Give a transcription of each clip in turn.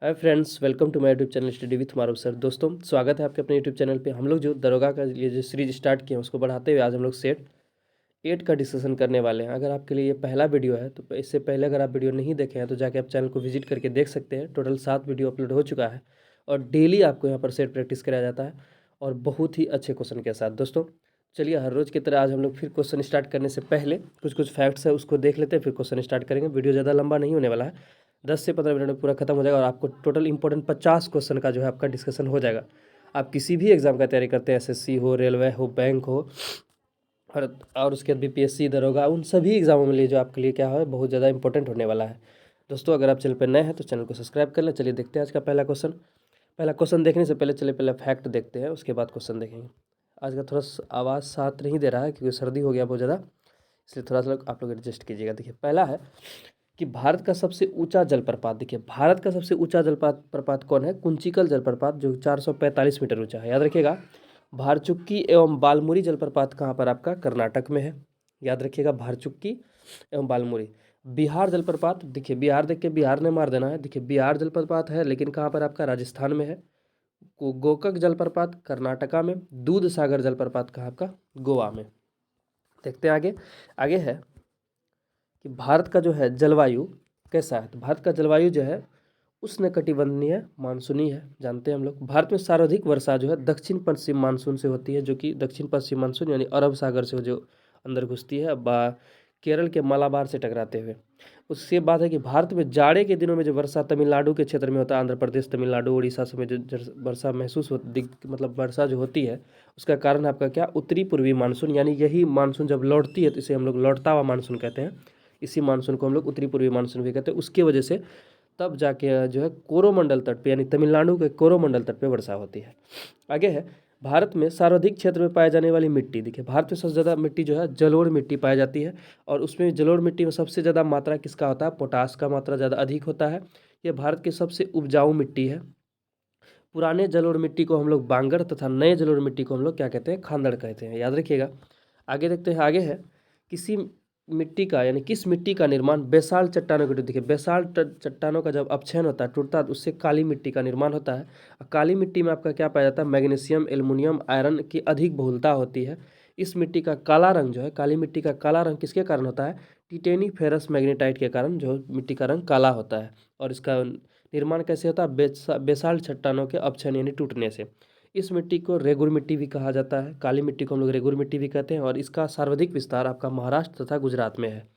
Hi friends, welcome to my YouTube channel study with Maroof sir. दोस्तों, स्वागत है आपके अपने यूट्यूब चैनल पे। हम लोग जो दरोगा का ये जो सीरीज स्टार्ट किए हैं उसको बढ़ाते हुए आज हम लोग सेट 8 का डिस्कशन करने वाले हैं। अगर आपके लिए ये पहला वीडियो है तो इससे पहले अगर आप वीडियो नहीं देखे हैं तो जाके आप चैनल को विजिट करके देख सकते हैं। टोटल 7 वीडियो अपलोड हो चुका है और डेली आपको यहाँ पर सेट प्रैक्टिस कराया जाता है और बहुत ही अच्छे क्वेश्चन के साथ। दोस्तों चलिए, हर रोज़ की तरह आज हम लोग फिर क्वेश्चन स्टार्ट करने से पहले कुछ फैक्ट्स है उसको देख लेते हैं, फिर क्वेश्चन स्टार्ट करेंगे। वीडियो ज़्यादा लंबा नहीं होने वाला है, 10 से 15 मिनट में पूरा खत्म हो जाएगा और आपको टोटल इंपॉर्टेंट 50 क्वेश्चन का जो है आपका डिस्कशन हो जाएगा। आप किसी भी एग्जाम का तैयारी करते हैं, एसएससी हो, रेलवे हो, बैंक हो और उसके बाद बीपीएससी, दरोगा, उन सभी एग्जामों में लिए जो आपके लिए क्या है बहुत ज़्यादा इंपॉर्टेंट होने वाला है। दोस्तों, अगर आप चैनल पर नए हैं तो चैनल को सब्सक्राइब कर लें। चलिए देखते हैं आज का पहला क्वेश्चन। पहला क्वेश्चन देखने से पहले चलिए पहले फैक्ट देखते हैं, उसके बाद क्वेश्चन देखेंगे। आज का थोड़ा आवाज़ साथ नहीं दे रहा है क्योंकि सर्दी हो गया बहुत ज़्यादा, इसलिए थोड़ा सा आप लोग एडजस्ट कीजिएगा। देखिए, पहला है कि भारत का सबसे ऊंचा जलप्रपात। देखिए, भारत का सबसे ऊंचा जलप्रपात कौन है? कुंचिकल जलप्रपात, जो 445 मीटर ऊंचा है। याद रखिएगा। भारचुक्की एवं बालमुरी जलप्रपात कहाँ पर? आपका कर्नाटक में है। याद रखिएगा, भारचुक्की एवं बालमुरी। बिहार जलप्रपात, देखिए बिहार देख के बिहार ने मार देना है। देखिए, बिहार जलप्रपात है लेकिन कहाँ पर? आपका राजस्थान में है। गोकक जलप्रपात कर्नाटका में। दूध सागर जलप्रपात कहाँ? आपका गोवा में। देखते हैं आगे। आगे है कि भारत का जो है जलवायु कैसा है। तो भारत का जलवायु जो है उष्णकटिबंधीय मानसूनी है। जानते हैं हम लोग। भारत में सर्वाधिक वर्षा जो है दक्षिण पश्चिम मानसून से होती है, जो कि दक्षिण पश्चिम मानसून यानी अरब सागर से जो अंदर घुसती है केरल के मलाबार से टकराते हुए। उससे बात है कि भारत में जाड़े के दिनों में जो वर्षा तमिलनाडु के क्षेत्र में होता है, आंध्र प्रदेश, तमिलनाडु, उड़ीसा से में जो वर्षा महसूस होती, मतलब वर्षा जो होती है, उसका कारण आपका क्या? उत्तरी पूर्वी मानसून। यानी यही मानसून जब लौटती है तो इसे हम लोग लौटता हुआ मानसून कहते हैं। इसी मानसून को हम लोग उत्तरी पूर्वी मानसून भी कहते हैं। उसकी वजह से तब जाके जो है कोरोमंडल तट पे यानी तमिलनाडु के कोरोमंडल तट पे वर्षा होती है। आगे है भारत में सर्वाधिक क्षेत्र में पाई जाने वाली मिट्टी। देखिए, भारत में सबसे ज़्यादा मिट्टी जो है जलोढ़ मिट्टी पाई जाती है और उसमें जलोढ़ मिट्टी में सबसे ज़्यादा मात्रा किसका होता है? पोटास का मात्रा ज़्यादा अधिक होता है। ये भारत की सबसे उपजाऊ मिट्टी है। पुराने जलोढ़ मिट्टी को हम लोग बांगर तथा नए जलोढ़ मिट्टी को हम लोग क्या कहते हैं? खांदड़ कहते हैं। याद रखिएगा। आगे देखते हैं। आगे है किसी मिट्टी का यानी किस मिट्टी का निर्माण बेसाल्ट चट्टानों के? देखिए, बेसाल्ट चट्टानों का जब अपक्षयन होता है, टूटता है, तो उससे काली मिट्टी का निर्माण होता है। और काली मिट्टी में आपका क्या पाया जाता है? मैग्नीशियम, एल्युमिनियम, आयरन की अधिक बहुलता होती है। इस मिट्टी का काला रंग जो है, काली मिट्टी का काला रंग किसके कारण होता है? टिटेनी फेरस मैग्नेटाइट के कारण जो मिट्टी का रंग काला होता है। और इसका निर्माण कैसे होता है? बेसाल्ट चट्टानों के अपक्षयन यानी टूटने से। इस मिट्टी को रेगुर मिट्टी भी कहा जाता है। काली मिट्टी को हम लोग रेगुर मिट्टी भी कहते हैं और इसका सर्वाधिक विस्तार आपका महाराष्ट्र तथा गुजरात में है।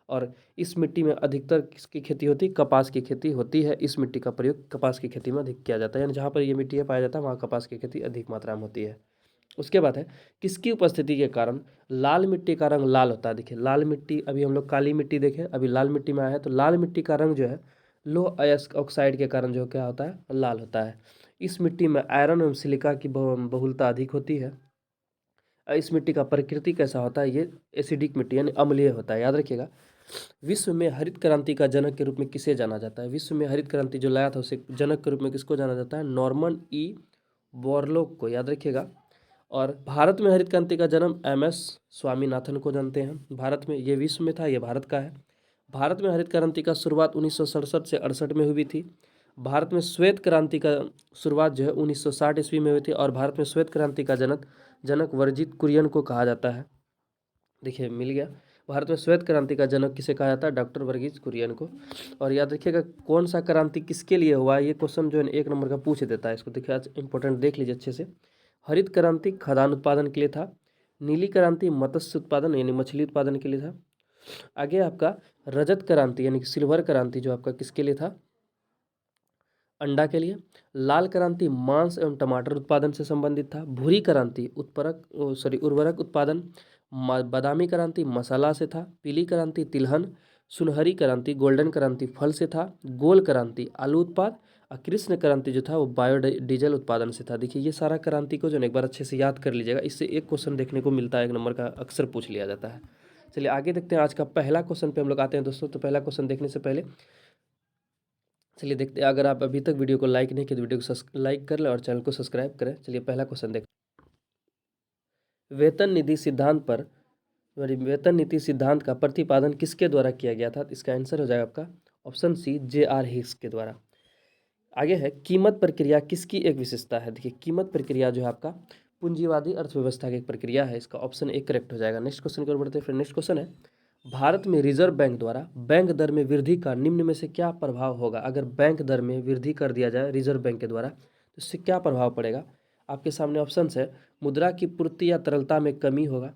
और इस मिट्टी में अधिकतर किसकी खेती होती है? कपास की खेती होती है। इस मिट्टी का प्रयोग कपास की खेती में अधिक किया जाता है, यानी जहाँ पर ये मिट्टी पाया जाता है वहाँ कपास की खेती अधिक मात्रा में होती है। उसके बाद है किसकी उपस्थिति के कारण लाल मिट्टी का रंग लाल होता है। देखिए, लाल मिट्टी, अभी हम लोग काली मिट्टी देखें, अभी लाल मिट्टी में आया है, तो लाल मिट्टी का रंग जो है लोह अयस्क ऑक्साइड के कारण जो क्या होता है? लाल होता है। इस मिट्टी में आयरन एवं सिलिका की बहुलता अधिक होती है। इस मिट्टी का प्रकृति कैसा होता है? ये एसिडिक मिट्टी यानी अम्लीय होता है। याद रखिएगा। विश्व में हरित क्रांति का जनक के रूप में किसे जाना जाता है? विश्व में हरित क्रांति जो लाया था उसे जनक के रूप में किसको जाना जाता है? नॉर्मन ई बोरलॉग को। याद रखिएगा। और भारत में हरित क्रांति का जन्म एमएस स्वामीनाथन को जानते हैं। भारत में, ये विश्व में था, ये भारत का है। भारत में हरित क्रांति का शुरुआत 1967 से 68 में हुई थी। भारत में श्वेत क्रांति का शुरुआत जो है 1960 ईस्वी में हुई थी और भारत में श्वेत क्रांति का जनक वर्जित कुरियन को कहा जाता है। देखिए, मिल गया। भारत में श्वेत क्रांति का जनक किसे कहा जाता है? डॉक्टर वर्गीज कुरियन को। और याद रखिएगा, कौन सा क्रांति किसके लिए हुआ, ये क्वेश्चन जो है 1 नंबर का पूछ देता है। इसको देखिए, आज इंपॉर्टेंट देख लीजिए अच्छे से। हरित क्रांति खदान उत्पादन के लिए था। नीली क्रांति मत्स्य उत्पादन यानी मछली उत्पादन के लिए था। आगे आपका रजत क्रांति यानी कि सिल्वर क्रांति जो आपका किसके लिए था? अंडा के लिए। लाल क्रांति मांस एवं टमाटर उत्पादन से संबंधित था। भूरी क्रांति उर्वरक उत्पादन। बादामी क्रांति मसाला से था। पीली क्रांति तिलहन। सुनहरी क्रांति गोल्डन क्रांति फल से था। गोल क्रांति आलू उत्पाद। और कृष्ण क्रांति जो था वो बायोडीजल उत्पादन से था। देखिए, ये सारा क्रांति को जो एक बार अच्छे से याद कर लीजिएगा, इससे एक क्वेश्चन देखने को मिलता है, 1 नंबर का अक्सर पूछ लिया जाता है। चलिए आगे देखते हैं। आज का पहला क्वेश्चन पे हम लोग आते हैं दोस्तों। तो पहला क्वेश्चन देखने से पहले चलिए देखते हैं। अगर आप अभी तक वीडियो को लाइक नहीं किए तो वीडियो को लाइक कर लें और चैनल को सब्सक्राइब करें। चलिए पहला क्वेश्चन देखते हैं। वेतन नीति सिद्धांत का प्रतिपादन किसके द्वारा किया गया था? इसका आंसर हो जाएगा आपका option C, J R Hicks के द्वारा। आगे है कीमत प्रक्रिया किसकी एक विशेषता है। देखिए कीमत प्रक्रिया जो है आपका पूंजीवादी अर्थव्यवस्था की एक प्रक्रिया है। इसका ऑप्शन ए करेक्ट हो जाएगा। नेक्स्ट क्वेश्चन की ओर बढ़ते हैं। फिर नेक्स्ट क्वेश्चन है भारत में रिजर्व बैंक द्वारा बैंक दर में वृद्धि का निम्न में से क्या प्रभाव होगा। अगर बैंक दर में वृद्धि कर दिया जाए रिजर्व बैंक के द्वारा तो इससे क्या प्रभाव पड़ेगा। आपके सामने ऑप्शन है मुद्रा की पूर्ति या तरलता में कमी होगा।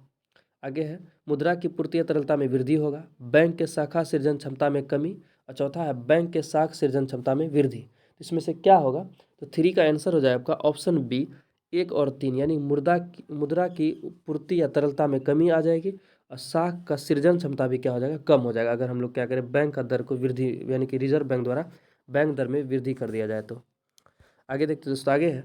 आगे है मुद्रा की पूर्ति या तरलता में वृद्धि होगा, बैंक के शाखा सृजन क्षमता में कमी, और चौथा है बैंक के शाखा सृजन क्षमता में वृद्धि। तो इसमें से क्या होगा। तो 3 का आंसर हो जाए आपका ऑप्शन बी 1 और 3, यानी मुद्रा की पूर्ति या तरलता में कमी आ जाएगी और शाख का सृजन क्षमता भी क्या हो जाएगा, कम हो जाएगा। अगर हम लोग क्या करें बैंक का दर को वृद्धि यानी कि रिजर्व बैंक द्वारा बैंक दर में वृद्धि कर दिया जाए तो। आगे देखते दोस्तों। आगे है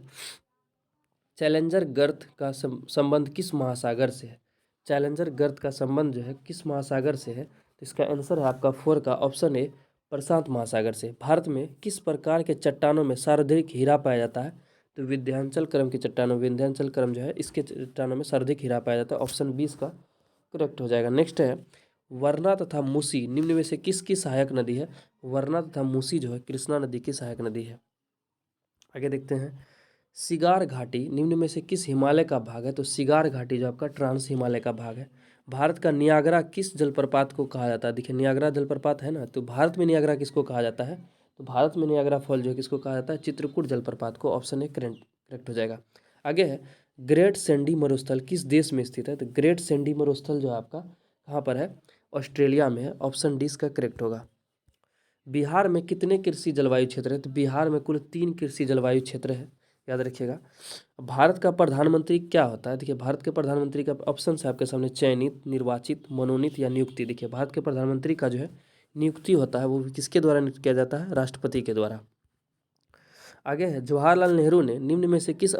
चैलेंजर गर्त का संबंध किस महासागर से है। चैलेंजर गर्त का संबंध जो है किस महासागर से है। तो इसका आंसर है आपका 4 का ऑप्शन ए प्रशांत महासागर से। भारत में किस प्रकार के चट्टानों में सर्वाधिक हीरा पाया जाता है। तो विंध्याचल क्रम की चट्टानों, विंध्याचल क्रम जो है इसके चट्टानों में सर्वाधिक हीरा पाया जाता है। ऑप्शन 20 का करेक्ट हो जाएगा। नेक्स्ट है वरना तथा मूसी निम्न में से किसकी सहायक नदी है। वरना तथा मूसी जो है कृष्णा नदी की सहायक नदी है। आगे देखते हैं सिगार घाटी निम्न में से किस हिमालय का भाग है। तो सिगार घाटी जो आपका ट्रांस हिमालय का भाग है। भारत का नियाग्रा किस जलप्रपात को कहा जाता है। देखिए नियाग्रा जलप्रपात है ना, तो भारत में नियाग्रा किसको कहा जाता है। तो भारत में नियाग्रा फॉल जो है किसको कहा जाता है, चित्रकूट जलप्रपात को। ऑप्शन ए करेक्ट हो जाएगा। आगे है ग्रेट सैंडी मरुस्थल किस देश में स्थित है। तो ग्रेट सैंडी मरुस्थल जो है आपका कहाँ पर है, ऑस्ट्रेलिया में है। ऑप्शन डी इसका करेक्ट होगा। बिहार में कितने कृषि जलवायु क्षेत्र है। तो बिहार में कुल 3 कृषि जलवायु क्षेत्र है, याद रखिएगा। भारत का प्रधानमंत्री क्या होता है। देखिए भारत के प्रधानमंत्री का ऑप्शन है आपके सामने चयनित, निर्वाचित, मनोनीत या नियुक्ति। देखिए भारत के प्रधानमंत्री का जो है नियुक्ति होता है वो किसके द्वारा नियुक्त किया जाता है, राष्ट्रपति के द्वारा। आगे है जवाहरलाल नेहरू ने निम्न में से किस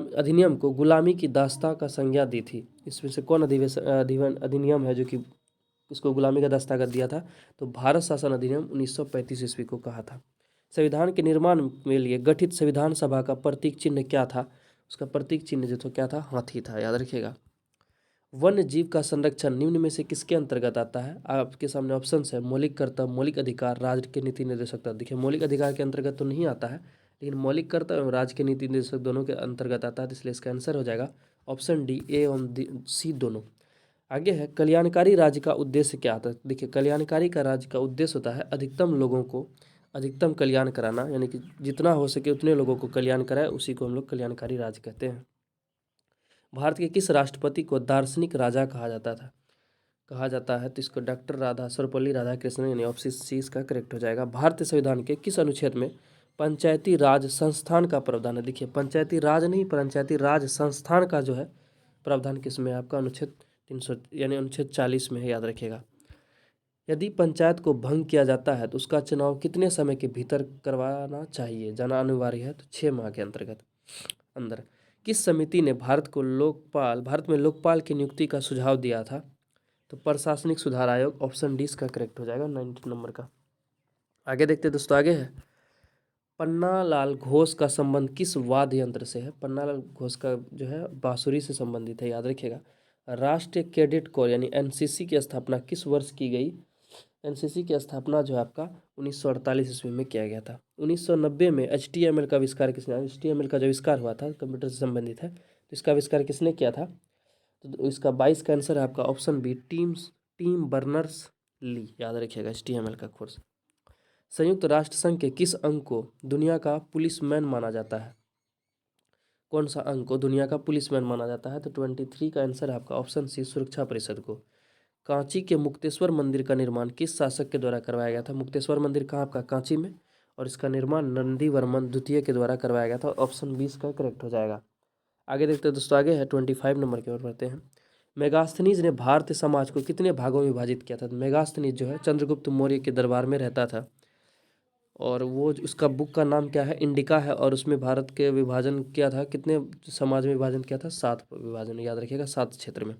अधिनियम को गुलामी की दास्ता का संज्ञा दी थी। इसमें से कौन अधिनियम है जो कि इसको गुलामी का दास्ता कर दिया था। तो भारत शासन अधिनियम 1935 ईस्वी को कहा था। संविधान के निर्माण के लिए गठित संविधान सभा का प्रतीक चिन्ह क्या था। उसका प्रतीक चिन्ह जो था क्या था, हाथी था, याद रखिएगा। वन्य जीव का संरक्षण निम्न में से किसके अंतर्गत आता है। आपके सामने ऑप्शन है मौलिक कर्तव्य, मौलिक अधिकार, राज्य के नीति निर्देशक तत्व। देखिए मौलिक अधिकार के अंतर्गत तो नहीं आता है, लेकिन मौलिक कर्तव्य एवं राज्य के नीति निर्देशक दोनों के अंतर्गत आता है। तो इसलिए इसका आंसर हो जाएगा ऑप्शन डी ए एवं सी दोनों। आगे है कल्याणकारी राज्य का उद्देश्य क्या होता है। देखिए कल्याणकारी का राज्य का उद्देश्य होता है अधिकतम लोगों को अधिकतम कल्याण कराना, यानी कि जितना हो सके उतने लोगों को कल्याण कराए, उसी को हम लोग कल्याणकारी राज्य कहते हैं। भारत के किस राष्ट्रपति को दार्शनिक राजा कहा जाता है। तो इसको डॉक्टर सर्वपल्ली राधाकृष्णन, यानी ऑप्शन सी इसका करेक्ट हो जाएगा। भारतीय संविधान के किस अनुच्छेद में पंचायती राज संस्थान का प्रावधान है। देखिए पंचायती राज नहीं, पंचायती राज संस्थान का जो है प्रावधान किसमें है आपका, अनुच्छेद 300 यानी अनुच्छेद 40 में है, याद रखिएगा। यदि पंचायत को भंग किया जाता है तो उसका चुनाव कितने समय के भीतर करवाना चाहिए, जाना अनिवार्य है। तो 6 माह के अंदर किस समिति ने भारत में लोकपाल की नियुक्ति का सुझाव दिया था। तो प्रशासनिक सुधार आयोग। ऑप्शन डी इसका करेक्ट हो जाएगा 19 नंबर का। आगे देखते हैं दोस्तों। आगे है पन्नालाल घोष का संबंध किस वाद्य यंत्र से है। पन्नालाल घोष का जो है बांसुरी से संबंधित है, याद रखिएगा। राष्ट्रीय कैडेट कोर यानी एनसीसी की स्थापना किस वर्ष की गई। एनसीसी की स्थापना जो है आपका 1948 ईस्वी में किया गया था। 1990 में HTML का आविष्कार किसने, HTML का जो आविष्कार हुआ था कंप्यूटर से संबंधित है, तो इसका आविष्कार किसने किया था। तो इसका 22 का आंसर है आपका option B Tim Berners Lee, याद रखिएगा HTML का कोर्स। संयुक्त राष्ट्र संघ के किस अंग को दुनिया का पुलिसमैन माना जाता है। कौन सा अंग को दुनिया का पुलिसमैन माना जाता है। तो 23 का आंसर है आपका ऑप्शन सी सुरक्षा परिषद को। कांची के मुक्तेश्वर मंदिर का निर्माण किस शासक के द्वारा करवाया गया था। मुक्तेश्वर मंदिर कहाँ आपका, कांची में, और इसका निर्माण नंदीवर्मन द्वितीय के द्वारा करवाया गया था। ऑप्शन 20 का करेक्ट हो जाएगा। आगे देखते हैं दोस्तों। आगे है 25 नंबर की ओर बढ़ते हैं। मेगास्थनीज ने भारतीय समाज को कितने भागों में विभाजित किया था। मेगास्थनीज जो है चंद्रगुप्त मौर्य के दरबार में रहता था, और वो उसका बुक का नाम क्या है, इंडिका है, और उसमें भारत के विभाजन किया था, कितने समाज में विभाजन किया था, 7 विभाजन, याद रखिएगा 7 क्षेत्र में।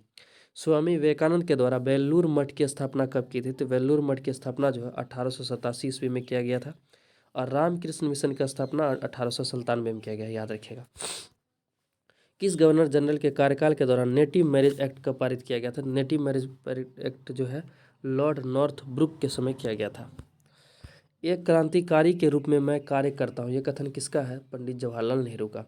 स्वामी विवेकानंद के द्वारा बेलूर मठ की स्थापना कब की थी। तो बेलूर मठ की स्थापना जो है 1887 ईस्वी में किया गया था, और रामकृष्ण मिशन की स्थापना 1897 में किया गया, याद रखिएगा। किस गवर्नर जनरल के कार्यकाल के दौरान नेटिव मैरिज एक्ट का पारित किया गया था। नेटिव मैरिज एक्ट जो है लॉर्ड नॉर्थ ब्रुक के समय किया गया था। एक क्रांतिकारी के रूप में मैं कार्य करता हूँ, ये कथन किसका है? पंडित जवाहरलाल नेहरू का।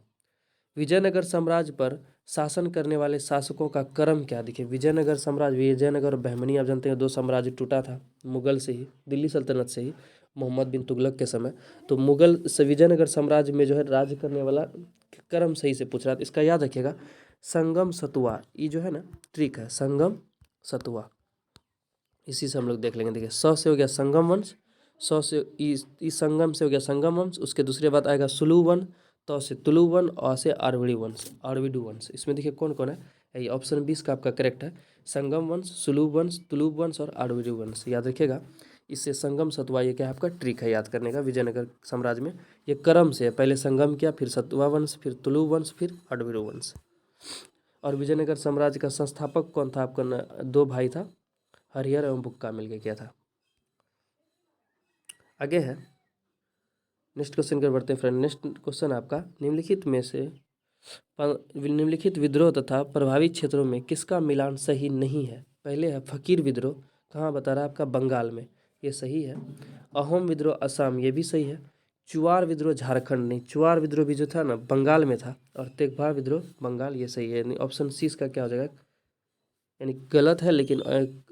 विजयनगर साम्राज्य पर शासन करने वाले शासकों का क्रम क्या? देखिए, विजयनगर साम्राज्य, विजयनगर और बहमनी, आप जानते हैं दो साम्राज्य टूटा था मुगल से ही, दिल्ली सल्तनत से ही, मोहम्मद बिन तुगलक के समय। तो मुगल से विजयनगर साम्राज्य में जो है राज्य करने वाला क्रम सही से पूछ रहा था, इसका याद रखिएगा। संगम सतुआ, ये जो है ना ट्रिक है, संगम सतुआ, इसी से हम लोग देख लेंगे। देखिए, स से हो गया संगम वंश, स से ई संगम से हो गया संगम वंश, उसके दूसरे बात आएगा सुलु वन, तो से तुलु वन, और से आरविडी वंश, आरविडु वंश। इसमें देखिए कौन कौन है, ये ऑप्शन 20 का आपका करेक्ट है। संगम वंश, सुलु वंश, तुलु वंश और आरविडु वंश, याद रखिएगा। इससे संगम सतुआ, ये क्या है आपका ट्रिक है याद करने का। विजयनगर साम्राज्य में ये क्रम से है, पहले संगम किया, फिर सतुआ वंश, फिर तुलु वंश, फिर आरविडु वंश। और विजयनगर साम्राज्य का संस्थापक कौन था आपका? दो भाई था, हरिहर एवं बुक्का मिलकर किया था। आगे है, नेक्स्ट क्वेश्चन कर बढ़ते हैं फ्रेंड। नेक्स्ट क्वेश्चन आपका, निम्नलिखित में से निम्नलिखित विद्रोह तथा प्रभावित क्षेत्रों में किसका मिलान सही नहीं है? पहले है फकीर विद्रोह, कहाँ बता रहा है आपका? बंगाल में, ये सही है। अहोम विद्रोह असम, ये भी सही है। चुआर विद्रोह झारखंड, नहीं, चुआर विद्रोह भी जो था ना बंगाल में था। और तेगबहार विद्रोह बंगाल, ये सही है। यानी ऑप्शन सी इसका क्या हो जाएगा? यानी गलत है, लेकिन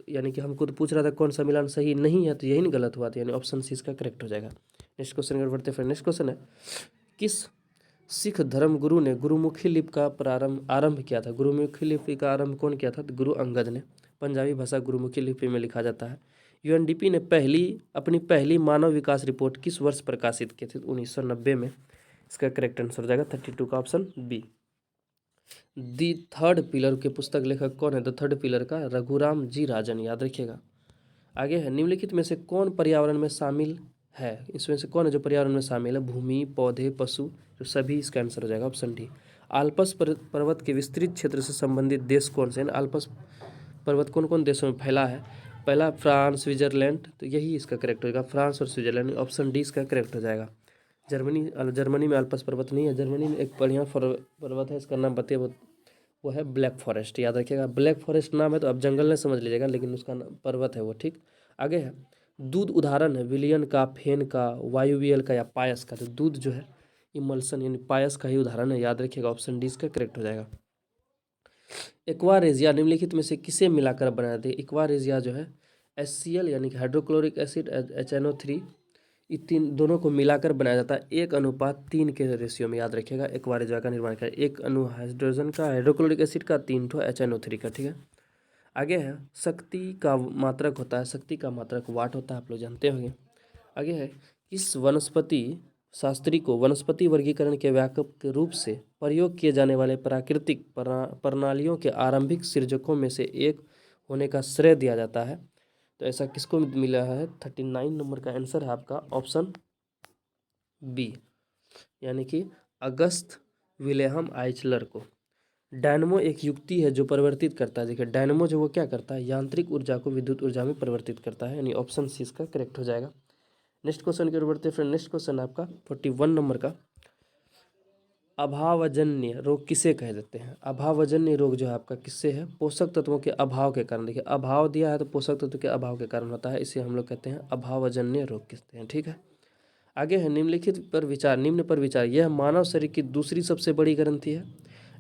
यानी कि हमको तो पूछ रहा था कौन सा मिलान सही नहीं है, तो यही नहीं गलत हुआ था, यानी ऑप्शन सी इसका करेक्ट हो जाएगा। नेक्स्ट क्वेश्चन कर बढ़ते हैं। नेक्स्ट क्वेश्चन है, किस सिख धर्म गुरु ने गुरुमुखी लिपि का आरंभ किया था? गुरुमुखी लिपि का आरंभ कौन किया था? तो गुरु अंगद ने। पंजाबी भाषा गुरुमुखी लिपि में लिखा जाता है। यूएनडीपी ने अपनी पहली मानव विकास रिपोर्ट किस वर्ष प्रकाशित की थी? 1990 में। इसका करेक्ट आंसर हो जाएगा 32 का option B. The third pillar के पुस्तक लेखक कौन है? द थर्ड पिलर का रघुराम जी राजन, याद रखिएगा। आगे है, निम्नलिखित में से कौन पर्यावरण में शामिल है? इसमें से कौन है जो पर्यावरण में शामिल है? भूमि, पौधे, पशु, जो सभी, इसका आंसर हो जाएगा ऑप्शन डी। आल्प्स पर्वत के विस्तृत क्षेत्र से संबंधित देश कौन से हैं? आल्प्स पर्वत कौन कौन देशों में फैला है? पहला फ्रांस, स्विट्जरलैंड, तो यही इसका करेक्ट होगा, फ्रांस और स्विट्जरलैंड, ऑप्शन डी इसका करेक्ट हो जाएगा। जर्मनी में आल्प्स पर्वत नहीं है। जर्मनी में एक बढ़िया पर्वत है, इसका नाम बताइए, वो है ब्लैक फॉरेस्ट, याद रखिएगा। ब्लैक फॉरेस्ट नाम है तो आप जंगल नहीं समझ लीजिएगा, लेकिन उसका नाम पर्वत है वो, ठीक। आगे है, दूध उदाहरण है विलियन का, फेन का, वायुवियल का या पायस का? तो दूध जो है इमल्सन यानी पायस का ही उदाहरण है, याद रखिएगा। ऑप्शन डी इसका करेक्ट हो जाएगा। एक्वारेजिया निम्नलिखित में से किसे मिलाकर बनाया जाता है? एक्वारेजिया जो है HCl यानी कि हाइड्रोक्लोरिक एसिड, HNO3, ये तीन दोनों को मिलाकर बनाया जाता है 1:3 के रेशियो में, याद रखिएगा। एक्वारेजिया का निर्माण करें, 1 अणु हाइड्रोजन का, हाइड्रोक्लोरिक एसिड का, 3 HNO3 का, ठीक है। आगे है, शक्ति का मात्रक होता है, शक्ति का मात्रक वाट होता है, आप लोग जानते होंगे। आगे है, इस वनस्पति शास्त्री को वनस्पति वर्गीकरण के व्यापक रूप से प्रयोग किए जाने वाले प्राकृतिक प्रणालियों के आरंभिक सृजकों में से एक होने का श्रेय दिया जाता है। तो ऐसा किसको मिला है? 39 नंबर का आंसर है आपका ऑप्शन बी, यानी कि अगस्त विलेहम आइचलर को। डायनमो एक युक्ति है जो परिवर्तित करता है। देखिए, डायनमो जो वो क्या करता है? यांत्रिक ऊर्जा को विद्युत ऊर्जा में परिवर्तित करता है, यानी ऑप्शन सी इसका करेक्ट हो जाएगा। नेक्स्ट क्वेश्चन की ओर बढ़ते हैं फ्रेंड। नेक्स्ट क्वेश्चन आपका 41 नंबर का, अभावजन्य रोग किसे कह देते हैं? अभावजन्य रोग जो है आपका किससे है? पोषक तत्वों के अभाव के कारण। देखिए, अभाव दिया है तो पोषक तत्व के अभाव के कारण होता है, इसे हम लोग कहते हैं अभावजन्य रोग कहते हैं, ठीक है। आगे है, निम्नलिखित पर विचार, निम्न पर विचार, यह मानव शरीर की दूसरी सबसे बड़ी ग्रंथि है।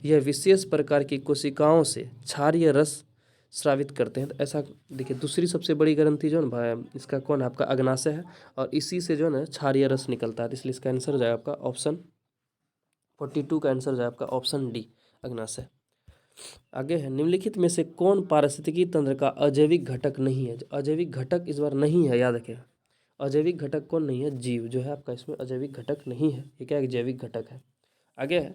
यह विशेष प्रकार की कोशिकाओं से क्षारीय रस स्रावित करते हैं। तो ऐसा देखिए, दूसरी सबसे बड़ी ग्रंथि जो है ना, इसका कौन है आपका? अग्नाशय है, और इसी से जो है ना क्षारीय रस निकलता है, तो इसलिए इसका आंसर हो जाएगा आपका ऑप्शन 42 का आंसर हो जाएगा आपका ऑप्शन डी, अग्नाशय। आगे है, निम्नलिखित में से कौन पारिस्थितिकी तंत्र का अजैविक घटक नहीं है? अजैविक घटक इस बार नहीं है, याद रखें। अजैविक घटक कौन नहीं है? जीव जो है आपका इसमें अजैविक घटक नहीं है, ये क्या एक जैविक घटक है। आगे है,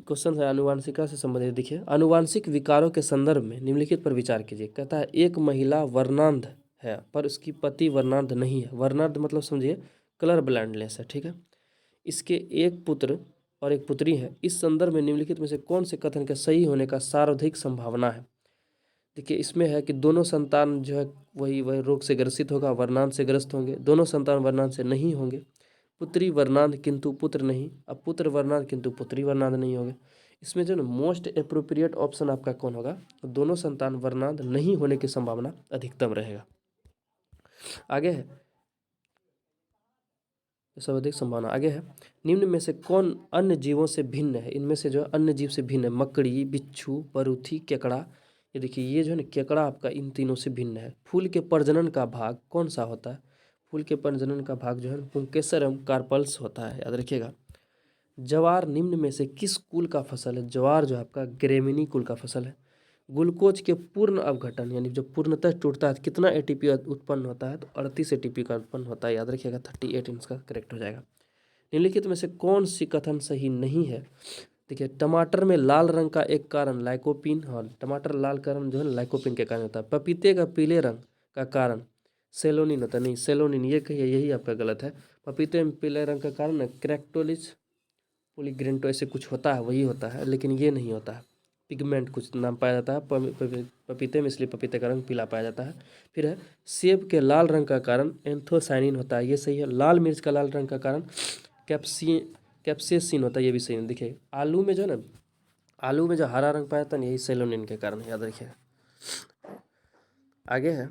क्वेश्चन है आनुवांशिकता से संबंधित। देखिए, आनुवांशिक विकारों के संदर्भ में निम्नलिखित पर विचार कीजिए। कहता है, एक महिला वर्णांध है पर उसकी पति वर्णांध नहीं है। वर्णांध मतलब समझिए कलर ब्लाइंडनेस है, ठीक है। इसके एक पुत्र और एक पुत्री है। इस संदर्भ में निम्नलिखित में से कौन से कथन के सही होने का सर्वाधिक संभावना है? देखिए, इसमें है कि दोनों संतान जो है वही रोग से ग्रसित होगा, वर्णांध से ग्रस्त होंगे। दोनों संतान वर्णांध से नहीं होंगे। पुत्री वर्णांध किंतु पुत्र नहीं, अब पुत्र वर्णांध किंतु पुत्री वर्णांध नहीं होंगे। इसमें जो ना मोस्ट अप्रोप्रिएट ऑप्शन आपका कौन होगा? तो दोनों संतान वर्णांध नहीं होने की संभावना अधिकतम रहेगा। आगे है, सर्वाधिक संभावना। आगे है, निम्न में से कौन अन्य जीवों से भिन्न है? इनमें से जो है अन्य जीव से भिन्न है, मकड़ी, बिच्छू, परूथी, केकड़ा। ये देखिए, ये जो है ना केकड़ा आपका इन तीनों से भिन्न है। फूल के प्रजनन का भाग कौन सा होता है? फूल के प्रजनन का भाग जो है पुंकेसर एवं कार्पल्स होता है, याद रखिएगा। ज्वार निम्न में से किस कुल का फसल है? ज्वार जो आपका ग्रेमिनी कुल का फसल है। ग्लूकोज के पूर्ण अपघटन यानी जब पूर्णतः टूटता है तो कितना एटीपी उत्पन्न होता है? तो 38 एटीपी का उत्पन्न होता है, याद रखिएगा। 38 इसका करेक्ट हो जाएगा। निम्नलिखित में से कौन सी कथन सही नहीं है? देखिए, टमाटर में लाल रंग का एक कारण लाइकोपिन। हाँ, टमाटर लाल कारण जो है लाइकोपिन के कारण होता है। पपीते का पीले रंग का कारण सेलोनिन होता है। नहीं, सेलोनिन ये कहिए, यही आपका गलत है। पपीते में पीले रंग का कारण क्रैक्टोलिस पोलीग्रेंटो ऐसे कुछ होता है, वही होता है, लेकिन ये नहीं होता है। पिगमेंट कुछ नाम पाया जाता है पपीते में, इसलिए पपीते का रंग पीला पाया जाता है। फिर है, सेब के लाल रंग का कारण एंथोसाइनिन होता है, ये सही है। लाल मिर्च का लाल रंग का कारण कैप्सेसिन होता है, ये भी सही है। देखिए, आलू में जो है ना, आलू में जो हरा रंग पाया जाता है यही सेलोनिन के कारण, याद रखिए। आगे है,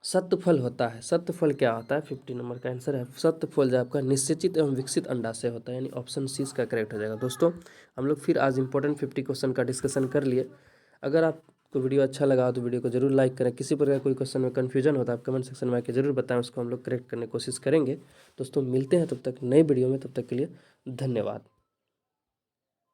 सत्य फल होता है। सत्य फल क्या होता है? 50 नंबर का आंसर है। सत्य फल जो आपका निश्चित एवं विकसित अंडा से होता है, यानी ऑप्शन सी इसका करेक्ट हो जाएगा। दोस्तों, हम लोग फिर आज इंपॉर्टेंट 50 क्वेश्चन का डिस्कशन कर लिए। अगर आपको वीडियो अच्छा लगा तो वीडियो को जरूर लाइक करें। किसी प्रकार कोई क्वेश्चन में कन्फ्यूजन होता है आप कमेंट सेक्शन में आके जरूर बताएं, उसको हम लोग करेक्ट करने की कोशिश करेंगे। दोस्तों, मिलते हैं तब तक नई वीडियो में, तब तक के लिए धन्यवाद।